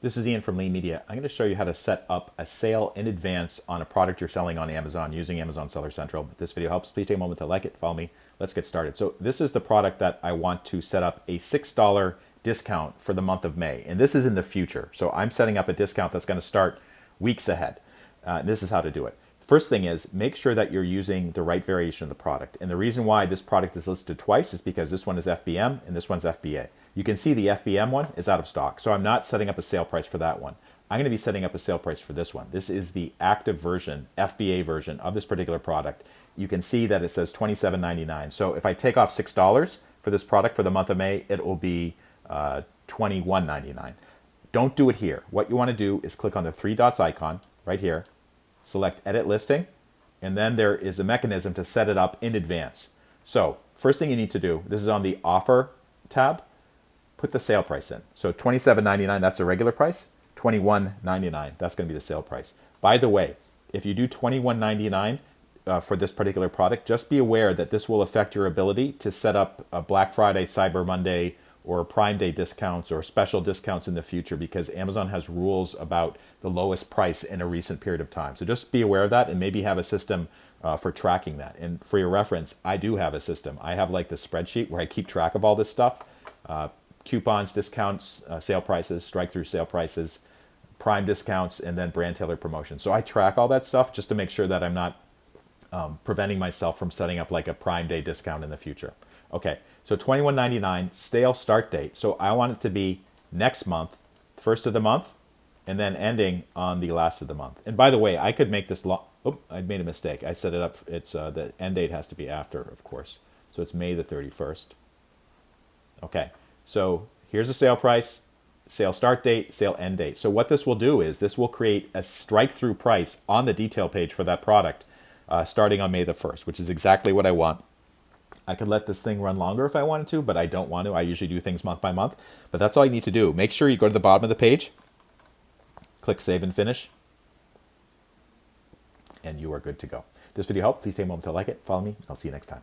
This is Ian from Lean Media. I'm going to show you how to set up a sale in advance on a product you're selling on Amazon using Amazon Seller Central. If this video helps, please take a moment to like it, follow me. Let's get started. So this is the product that I want to set up a $6 discount for the month of May. And this is in the future. So I'm setting up a discount that's going to start weeks ahead. This is how to do it. First thing is make sure that you're using the right variation of the product. And the reason why this product is listed twice is because this one is FBM and this one's FBA. You can see the FBM one is out of stock, so I'm not setting up a sale price for that one. I'm going to be setting up a sale price for this one. This is the active version, FBA version of this particular product. You can see that it says $27.99. So if I take off $6 for this product for the month of May, it will be $21.99. Don't do it here. What you want to do is click on the three dots icon right here, select Edit Listing, and then there is a mechanism to set it up in advance. So first thing you need to do, this is on the Offer tab, put the sale price in. So $27.99, that's the regular price. $21.99, that's going to be the sale price. By the way, if you do $21.99 for this particular product, just be aware that this will affect your ability to set up a Black Friday, Cyber Monday, or Prime Day discounts or special discounts in the future, because Amazon has rules about the lowest price in a recent period of time. So just be aware of that and maybe have a system for tracking that. And for your reference, I do have a system. I have like the spreadsheet where I keep track of all this stuff. Coupons, discounts, sale prices, strike-through sale prices, Prime discounts, and then brand tailored promotions. So I track all that stuff just to make sure that I'm not preventing myself from setting up like a Prime Day discount in the future. Okay, so $21.99 sale start date. So I want it to be next month, first of the month, and then ending on the last of the month. And by the way, I could make this long. Oh, I made a mistake. I set it up. It's the end date has to be after, of course. So it's May the 31st. Okay, so here's the sale price, sale start date, sale end date. So what this will do is this will create a strike-through price on the detail page for that product starting on May the 1st, which is exactly what I want. I could let this thing run longer if I wanted to, but I don't want to. I usually do things month by month, but that's all you need to do. Make sure you go to the bottom of the page, click Save and Finish, and you are good to go. If this video helped, please take a moment to like it, follow me, and I'll see you next time.